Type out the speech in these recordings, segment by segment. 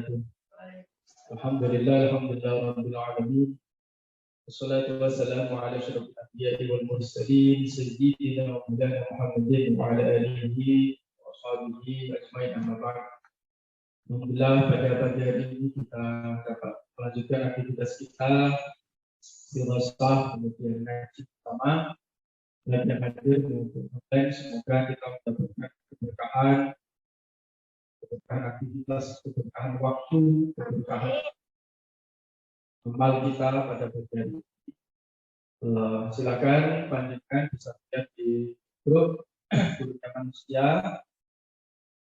wabarakatuh. Alhamdulillah rabbil alamin. Wassalatu wassalamu ala asyrofil anbiya'i wal mursalin sayyidina wa maulana Muhammadin wa ala alihi wa sahbihi ajmain amma ba'd. Alhamdulillah pada pagi hari ini kita dapat melanjutkan aktivitas kita dirasah kemudian ngaji pertama dan yang hadir untuk online. Semoga kita mendapatkan keberkahan aktivitas, keberkahan waktu, keberkahan amal kita pada bagian ini. Silakan panjenengan bisa lihat di grup Gurunya Manusia.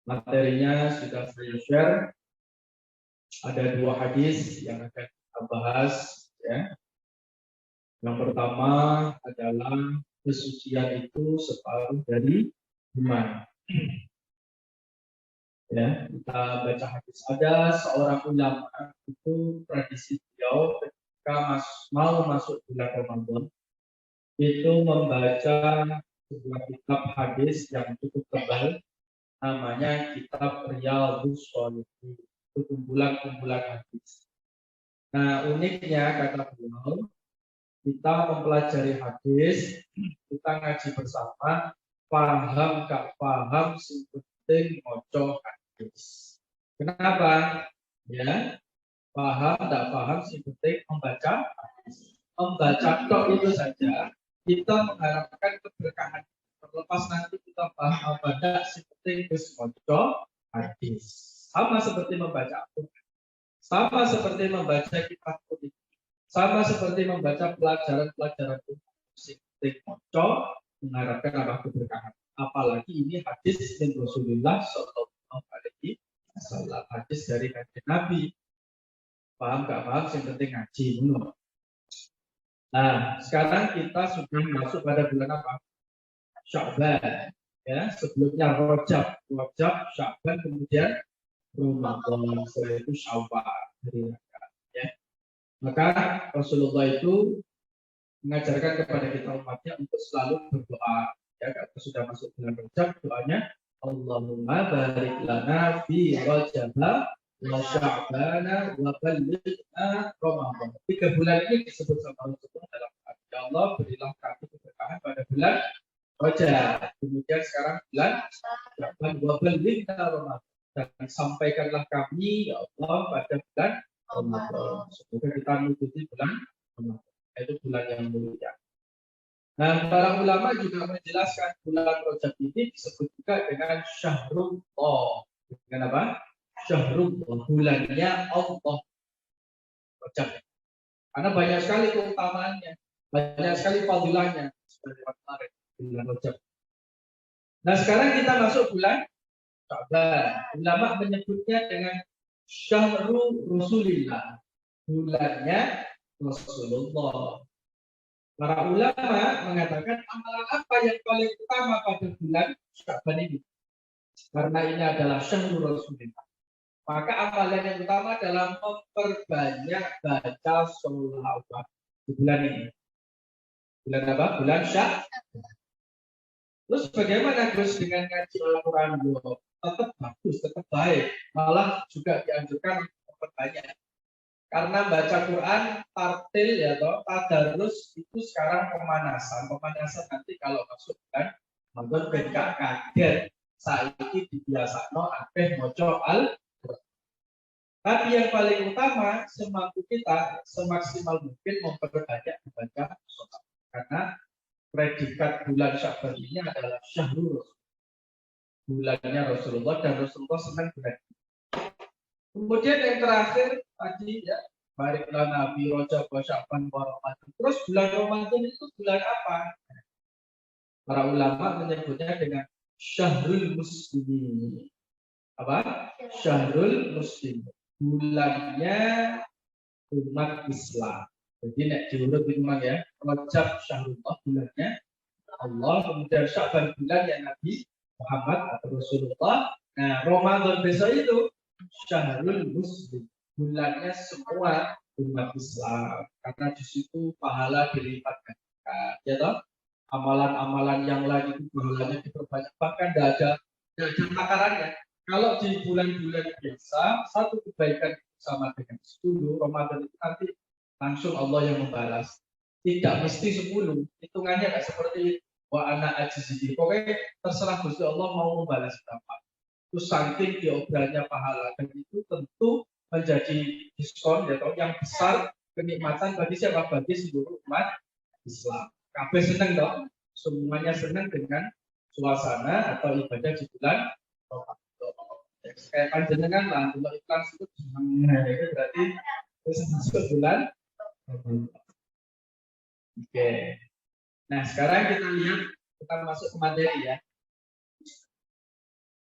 Materinya sudah saya share. Ada 2 hadis yang akan kita bahas, ya. Yang pertama adalah kesucian itu separuh dari iman. Ya, kita baca hadis. Ada seorang ulama, itu tradisi beliau ketika mau masuk bulan Ramadan itu membaca sebuah kitab hadis yang cukup tebal, namanya kitab Riyadhus Shalihin. Itu kumpulan hadis. Nah, uniknya kata beliau, kita mempelajari hadis, kita ngaji bersama, paham gak paham, penting moco hadis. Kenapa? Ya, paham tak paham, penting membaca hadis. Membaca tok itu saja, kita mengharapkan keberkahan. Terlepas nanti kita paham apa penting moco hadis. Sama seperti membaca Al-Quran, sama seperti membaca kitab politik, sama seperti membaca pelajaran-pelajaran penting moco, mengharapkan apa keberkahan. Apalagi ini hadis dari Rasulullah Sallallahu Alaihi Wasallam, hadis dari kanjeng Nabi. Paham gak paham, yang penting ngaji. Nah, sekarang kita sudah masuk pada bulan apa? Sya'ban. Ya, sebelumnya Rajab, Sya'ban, kemudian Ramadan, setelah itu Syawal. Ya. Maka Rasulullah itu mengajarkan kepada kita umatnya untuk selalu berdoa. Ya, kalau sudah masuk bulan Rajab, doanya Allahumma barik lana fi Rajab wa Sya'bana wa ballighna Ramadan. 3 bulan ini disebut sama Rasulullah dalam ya Allah, berilah kami keberkahan pada bulan Rajab. Kemudian sekarang bulan Sya'ban wa ballighna Ramadan. Dan sampaikanlah kami ya Allah pada bulan Ramadan. Semoga kita mengikuti bulan Ramadan. Itu bulan yang mulia. Nah, para ulama juga menjelaskan bulan Rajab ini disebut juga dengan Syahrullah. Dengan apa? Syahrullah, bulannya Allah. Rajab. Karena banyak sekali keutamaannya, banyak sekali fadilahnya seperti kemarin bulan Rajab. Nah, sekarang kita masuk bulan Sya'ban. Ulama menyebutnya dengan Syahrul Rasulillah, bulannya Rasulullah. Para ulama mengatakan amalan apa yang paling utama pada bulan Sya'ban ini? Karena ini adalah Syahrul Rasulillah. Maka amalan yang utama adalah memperbanyak baca sholawat di bulan ini. Bulan apa? Bulan Sya'ban. Terus bagaimana Gus dengan ngaji Al-Quran? Tetap bagus, tetap baik. Malah juga dianjurkan memperbanyak. Karena baca Quran, tartil ya toh, tadarus itu sekarang pemanasan. Pemanasan nanti kalau masuk bulan Ramadan gak kaget. Saiki dibiasakno akeh maca Al-Quran. Tapi yang paling utama, semampu kita semaksimal mungkin memperbanyak membaca sholat. Karena predikat bulan Sya'ban ini adalah Syahrul Rasul. Bulannya Rasulullah dan Rasulullah senang bulan. Kemudian yang terakhir tadi ya, bariklah Nabi Rajab wa Sya'ban wa Ramadan. Terus bulan Ramadan itu bulan apa? Para ulama menyebutnya dengan Syahrul Muslimin. Apa? Syahrul Muslimin. Bulannya umat Islam. Jadi nek diurut memang ya, Rajab Syahrullah bulannya Allah, kemudian Sya'ban bulannya Nabi Muhammad atau Rasulullah. Nah, Ramadan besok itu Syahrul Muslim, bulannya semua umat Islam, karena di situ pahala dilipat gandakan. Ya toh? Amalan-amalan yang lain itu pahalanya diperbanyak, bahkan tidak ada takarannya. Kalau di bulan-bulan biasa, satu kebaikan sama dengan 10, Ramadan itu nanti langsung Allah yang membalas. Tidak mesti 10, hitungannya nggak seperti wa ana ajizi. Pokoknya terserah Gusti Allah mau membalas berapa. Itu saking diobrolnya pahala, dan itu tentu menjadi diskon ya, yang besar kenikmatan bagi siapa? Bagi seluruh umat Islam. Kabeh seneng dong, semuanya senang dengan suasana atau ibadah di bulan Ramadan. Kayak panjenengan lah, kalau iklan itu itu berarti bisa masuk bulan Ramadan. Oke. Nah, sekarang kita lihat, kita masuk ke materi ya.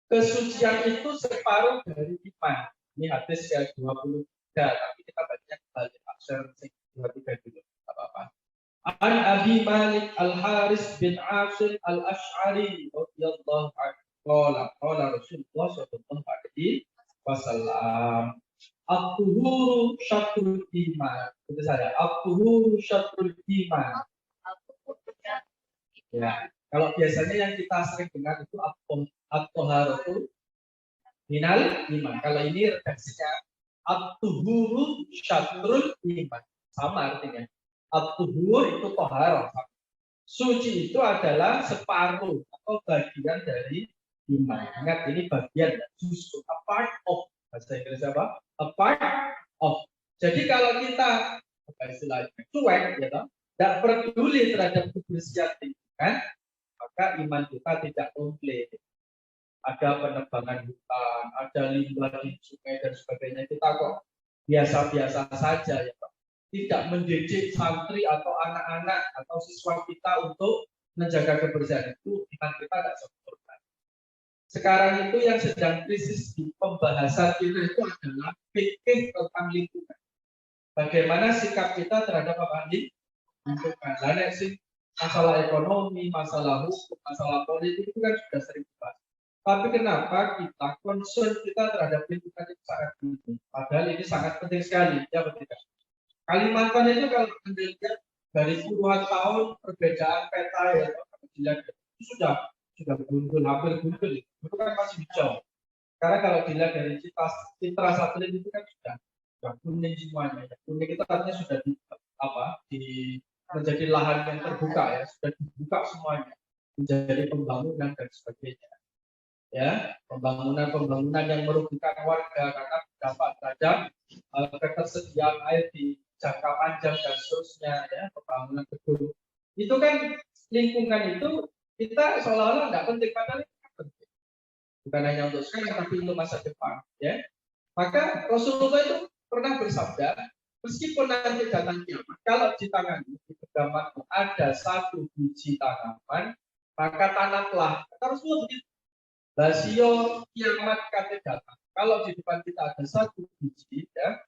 Kesucian itu separuh dari iman. Ini hadis yang 23, tapi kita baca kembali aksar 23 dulu, enggak apa-apa. An Abi Malik Al-Haris bin Asim Al-Ash'ari radhiyallahu anhu qala Rasulullah sallallahu alaihi wasallam at-tuhuru syatrul iman. Itu saya, at-tuhuru syatrul iman. Ya, kalau biasanya yang kita sering dengar itu at-taharatu minal iman. Kalau ini redaksinya at-tuhuru syatrul iman. Sama artinya. At-tuhur itu taharah. Suci itu adalah separuh atau bagian dari iman. Ingat, ini bagian, justru a part of. Bahasa Inggris apa? A part of. Jadi kalau kita apa istilahnya cuek, ya toh, tidak peduli terhadap kebersihan lingkungan, maka iman kita tidak komplit. Ada penebangan hutan, ada limbah di sungai dan sebagainya, kita kok biasa-biasa saja, ya toh. Tidak mendidik santri atau anak-anak atau siswa kita untuk menjaga kebersihan, itu iman kita tidak sempurna. Sekarang itu yang sedang krisis di pembahasan kita itu adalah fikih tentang lingkungan. Bagaimana sikap kita terhadap apa lingkungan? Lain sih, masalah ekonomi, masalah hukum, masalah politik itu kan sudah sering dibahas. Tapi kenapa kita concern kita terhadap lingkungan itu sangat penting? Padahal ini sangat penting sekali, ya betul. Kalimantan itu kalau Anda lihat dari puluhan tahun perbedaan peta ya, itu sudah gundul, hampir gundul. Itu kan masih hijau. Karena kalau dilihat dari citra satelit itu kan sudah kuning semuanya. Kuning itu artinya sudah menjadi lahan yang terbuka ya, sudah dibuka semuanya menjadi pembangunan dan sebagainya. Ya, pembangunan yang merugikan warga karena berdampak terhadap ketersediaan air di jangka panjang dan seterusnya, ya, pembangunan gedung. Itu kan lingkungan itu kita seolah-olah nggak penting, padahal itu penting. Bukan hanya untuk sekarang, tapi untuk masa depan. Ya, maka Rasulullah itu pernah bersabda, meskipun nanti datang kiamat, kalau di tangan di peganganmu ada satu biji tanaman, maka tanamlah. Kata Rasulullah begitu. Basio kiamat kata datang. Kalau di depan kita ada satu biji ya,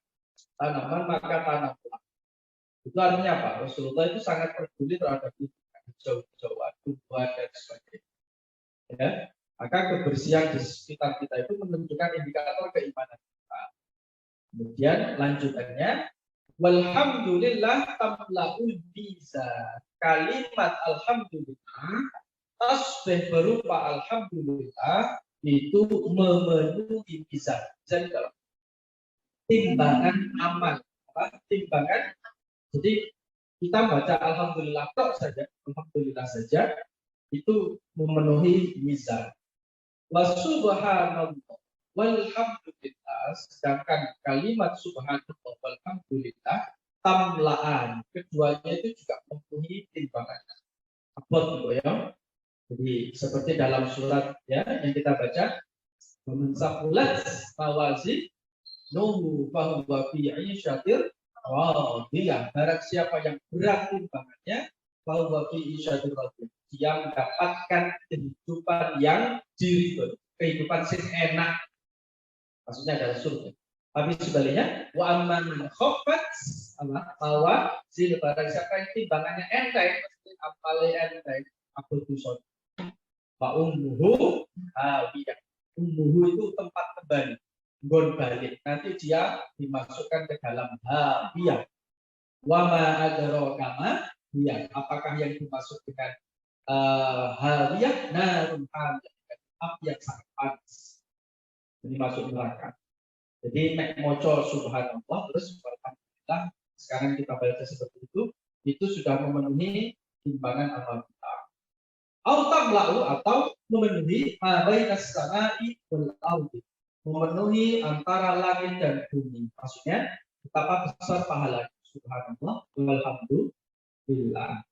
tanaman, maka tanamlah. Itu artinya apa? Rasulullah itu sangat peduli terhadap hijau-hijauan, tumbuhan dan sebagainya. Ya, maka kebersihan di sekitar kita itu menunjukkan indikator keimanan kita. Kemudian lanjutannya, walhamdulillah tamlaul biza. Kalimat alhamdulillah, tasbih berupa alhamdulillah itu memenuhi mizan. Jadi kalau timbangan amal, timbangan. Jadi kita baca alhamdulillah saja itu memenuhi mizan. Wa subhanallah walhamdulillah, sedangkan kalimat subhanallah walhamdulillah tamlaan, keduanya itu juga memenuhi timbangan. Apa ya? Jadi seperti dalam surat ya yang kita baca, "Mensaqulat mawazin nuhu fahuwa fi 'isyatir radiyah." Barang siapa yang berat timbangannya, fahuwa fi 'isyatir radiyah, dia mendapatkan kehidupan yang diridhoi, kehidupan yang enak. Maksudnya adalah surga. Tapi sebaliknya, wa amman khaffat mawazin, barang siapa yang timbangannya enteng, apalnya enteng, aku tuh Pak ummuhu hawiyah. Ummuhu itu tempat kembali, gon balik. Nanti dia dimasukkan ke dalam hawiyah. Wa ma adraka ma hiyah. Apakah yang dimaksud dengan hawiyah? Narun hamiyah, api yang sangat panas. Ini masuk neraka. Jadi nek moco subhanallah terus alhamdulillah sekarang kita baca seperti itu sudah memenuhi timbangan amal kita. Atau memenuhi mabainas samai wal ardi, memenuhi antara langit dan bumi. Maksudnya betapa besar pahala subhanallah walhamdulillah.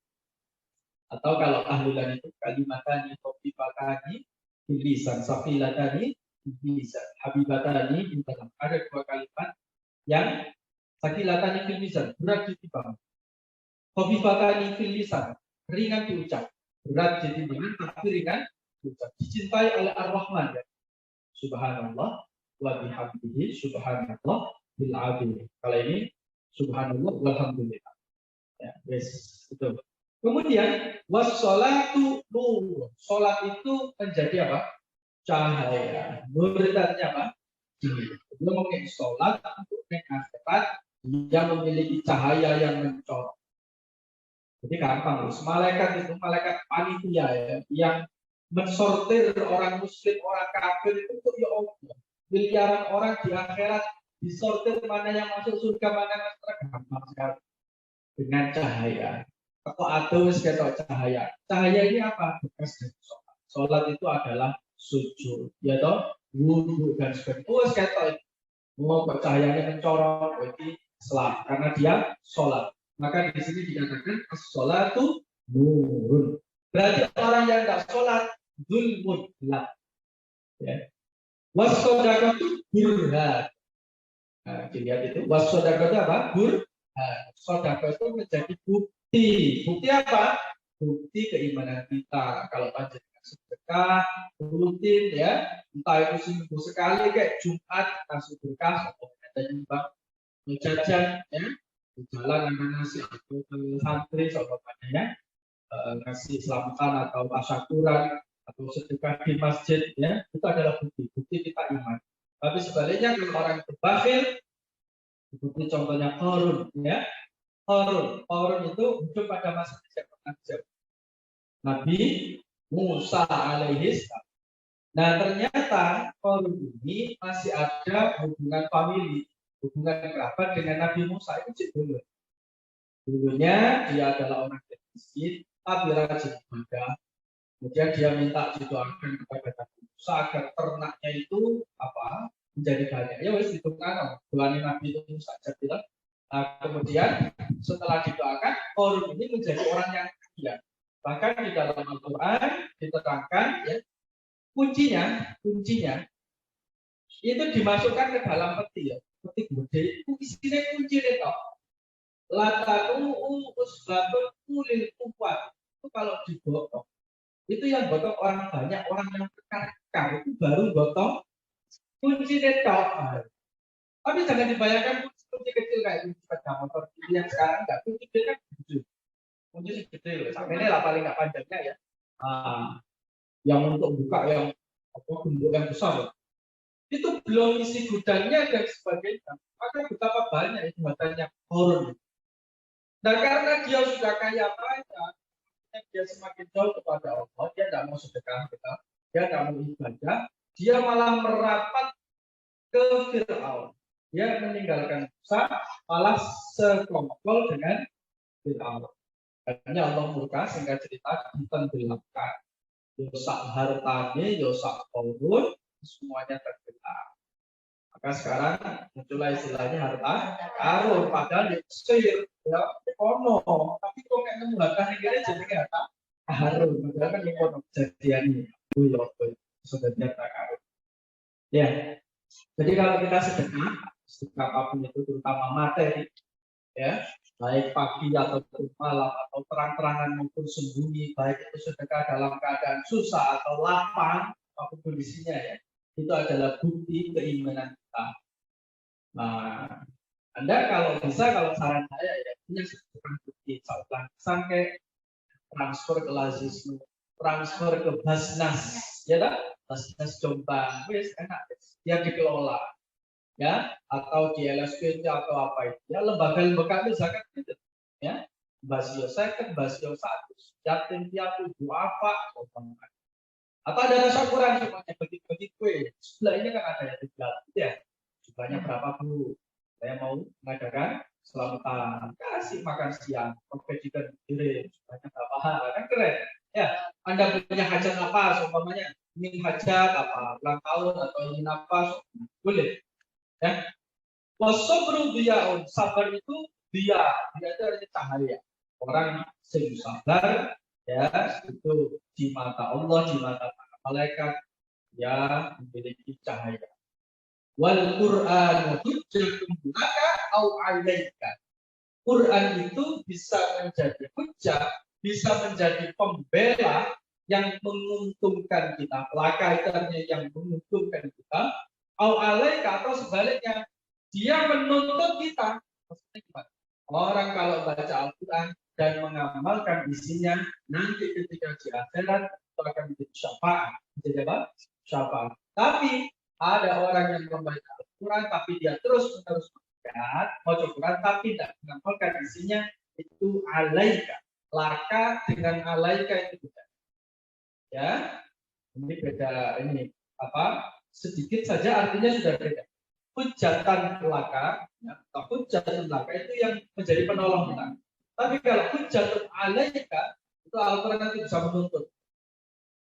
Atau kalau tahlilan itu kalimatani khofifatani fil lisan safilatani bisa habibatani dalam ada dua kalimat yang sakilatani fil lisan berat di timbang, khafifatani fil lisan ringan diucap, berat di timbangan tapi ringan diucap, dicintai oleh Ar-Rahman ya. Subhanallah wa bihamdihi subhanallah bil adil. Kalau ini subhanallah walhamdulillah. Ya, yes, itu. Kemudian wassolatu nur. Salat itu menjadi apa? Cahaya. Nur itu artinya apa? Belum mungkin sholat untuk akhirat yang memiliki cahaya yang mencorong. Jadi gampang, malaikat itu malaikat panitia ya, yang mensortir orang muslim, orang kafir itu untuk ya Allah. Miliaran orang di akhirat disortir mana yang masuk surga, mana yang neraka, gampang sekali dengan cahaya. Atau atus ketok cahaya. Cahaya ini apa? Bekas dari sholat. Sholat itu adalah sujud, ya toh, wudhu dan sebagainya. Oh, ketok itu mau cahayanya mencorong, berarti sholat karena dia sholat. Maka di sini dikatakan as-sholatu nurun. Berarti orang yang tidak sholat zulmun lah. Ya. Was-sodaqatu burhan. Nah, dilihat itu was-sodaqatu apa? Burhan. Sodaqah itu menjadi bukti. Bukti apa? Bukti keimanan kita. Kalau panjenengan sedekah rutin ya, entah itu seminggu sekali kayak Jumat kasih berkah atau ada nyumbang jajan ya, di jalan ada nasi atau ke santri sobatnya ya, ngasih selamatan atau tasyakuran atau sedekah di masjid ya, itu adalah bukti kita iman. Tapi sebaliknya kalau orang berbakhil seperti contohnya Qarun ya. Qarun itu hidup pada masa Nabi Musa alaihissalam. Nah ternyata Qarun ini masih ada hubungan famili, hubungan kerabat dengan Nabi Musa itu dulu. Dulunya dia adalah orang miskin, tapi rajin ibadah. Kemudian dia minta didoakan kepada Nabi Musa agar ternaknya itu apa? Menjadi banyak. Ya wis didoakan, doanya Nabi Musa bilang. Nah, kemudian setelah didoakan, Qarun ini menjadi orang yang kaya. Bahkan di dalam Al-Quran diterangkan ya, kuncinya itu dimasukkan ke dalam peti ya, peti gede. Itu isinya kunci itu. Latatu usbatun ulil kuwat. Itu kalau digotong, itu yang gotong orang banyak, orang yang kekar itu baru gotong kunci netok. Tapi jangan dibayangkan kunci kecil kayak kunci sepeda motor yang sekarang enggak, kunci kecil kan gede. Kunci kecil, sampai ini lah paling nggak panjangnya ya. Yang untuk buka yang apa bentuk yang besar. Itu belum isi gudangnya dan sebagainya. Maka betapa banyak itu hartanya Qarun. Nah karena dia sudah kaya raya, dia semakin jauh kepada Allah, dia tidak mau sedekah kita, dia tidak mau ibadah, dia malah merapat ke Fir'aun. Dia meninggalkan Musa, malah sekongkol dengan Fir'aun. Akhirnya Allah murka sehingga cerita ditenggelamkan. Yosak hartanya, yosak Qarun, semuanya tenggelam. Maka sekarang muncullah istilahnya harta karun, padahal di Mesir ya kono, tapi kok nggak nemu harta negara jadi harta karun, padahal kan di kono kejadian ini, sebenarnya harta karun. Ya, jadi kalau kita sedekah apapun itu, terutama materi, ya, baik pagi atau malam atau terang-terangan maupun sembunyi, baik itu sedekah dalam keadaan susah atau lapang, apapun kondisinya ya, itu adalah bukti keimanan kita. Nah, Anda kalau bisa, kalau saran saya ya punya sedekah bukti, sampai transfer ke Lazisme, transfer ke Basnas, ya kan? Basnas Jombang, wes enak, dia dikelola. Ya, atau di LSPT atau apa itu ya, lembaga-lembaga itu zakat gitu ya, basio second, basio 1, yatim piatu, duafa, Atau ada tasyakuran semuanya bagi-bagi kue. Sebelah ini kan ada yang dijual, ya. Jumlahnya berapa Bu? Saya mau mengadakan selamatan, kasih makan siang, kompetitor kirim, jumlahnya berapa? Kan keren. Ya, Anda punya hajat apa? Seumpamanya ingin hajat apa, ulang tahun atau ingin apa, boleh. Ya, wasobru diaun, sabar itu dia itu artinya cahaya. Orang yang sabar, ya itu di mata Allah, di mata para malaikat, ya memiliki cahaya. Wal Quran hujjatun laka au alaika. Quran itu bisa menjadi hujjah, bisa menjadi pembela yang menguntungkan kita. Laka itu artinya yang menguntungkan kita. Au alaika atau sebaliknya, dia menuntut kita. Maksudnya gimana? Orang kalau baca Al-Quran dan mengamalkan isinya, nanti ketika di akhirat itu akan menjadi syafaat. Menjadi apa? Syafaat. Tapi ada orang yang membaca Al-Quran tapi dia terus-menerus baca Quran tapi tidak mengamalkan isinya, itu alaika. Laka dengan alaika itu beda. Ya, ini beda, ini apa? Sedikit saja artinya sudah beda. Hujatan laka, ya, atau hujatun laka itu yang menjadi penolong kita. Tapi kalau hujatun alaika, itu Al-Quran itu bisa menuntut.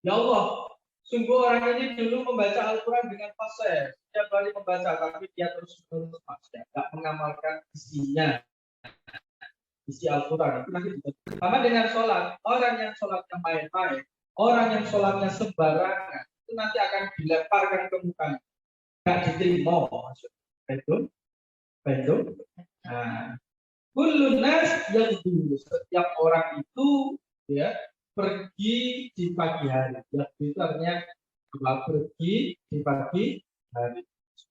Ya Allah, sungguh orang ini dulu membaca Al-Quran dengan fasih, setiap hari membaca, tapi dia terus-menerus fasih, tidak mengamalkan isinya, isi Al-Quran. Itu nanti sama dengan sholat. Orang yang sholatnya main-main, orang yang sholatnya sembarangan, itu nanti akan dilemparkan ke mukanya, tidak diterima. Itu. Nah, kullu nas yaghdu, setiap orang itu ya pergi di pagi hari. Yaghdu itu artinya pergi di pagi hari.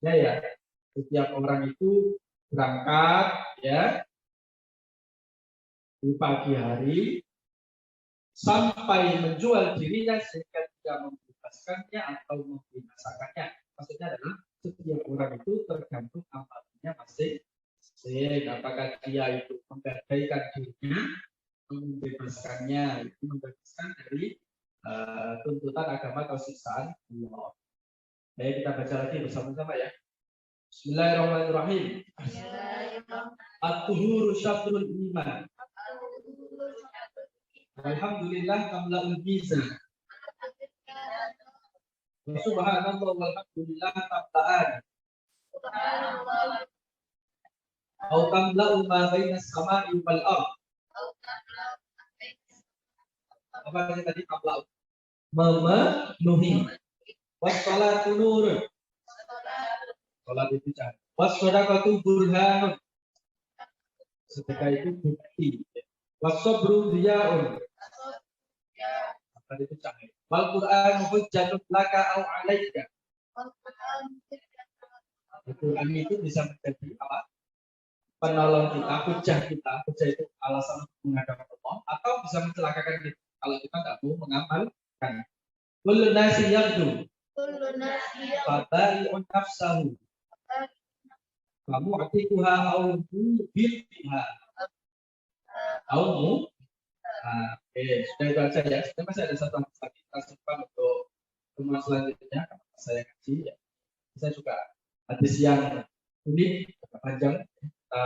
Ya, setiap orang itu berangkat ya di pagi hari sampai menjual dirinya sehingga tidak membebaskannya atau membinasakannya. Maksudnya adalah setiap orang itu tergantung amalnya masing-masing. Apakah dia itu menggadaikan dirinya, membebaskannya, itu membebaskan dari tuntutan agama atau siksaan Allah. Baik, kita baca lagi bersama-sama ya. Bismillahirrahmanirrahim. At-tuhuru syatrul iman. Alhamdulillah tamla'ul mizan. Subhanallah walhamdulillah tamla'an. Au tamla'u ma bainas sama'i wal ardh. Apa tadi tamla'u? Memenuhi. Wassalatu nur. Salat itu cahaya. Wassadaqatu burhanun. Sedekah itu bukti. Wasabru diyaun. Tadi itu cahaya. Wal Quran hujjatun laka au alaika. Al-Quran itu bisa menjadi apa? Penolong kita, hujjah kita. Hujjah itu alasan untuk menghadap Allah, atau bisa mencelakakan kita kalau kita tidak mau mengamalkan. Kullu nasi yaghdu. Fabai'un nafsahu. Kamu atikuha au bilha. Au oke, sudah itu aja ya. Sudah masih ada satu lagi kita simpan untuk rumah selanjutnya. Saya kasih ya. Saya juga hadis yang unik, panjang. Kita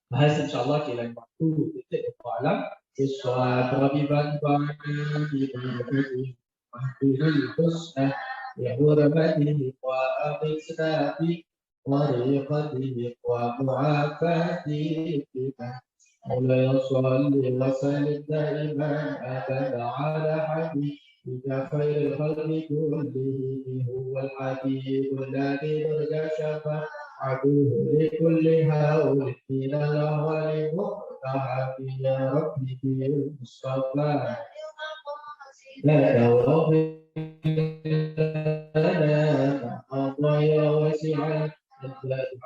bahas insyaallah di lain waktu. Titik alam. Iswa terabiban ba'da di mahdurul husna ya hurmatihi wa aqisati wa riqatihi wa mu'afatihi مولاي صل وسلم دائما ابدا على حبيبك خير الخلق كلهم هو الحبيب الذي نرجى شفاعته لكل هول من الاول مرتحب يا ربي بالمصطفى لا تغرب لنا مع يا واسع يا رب العالمين.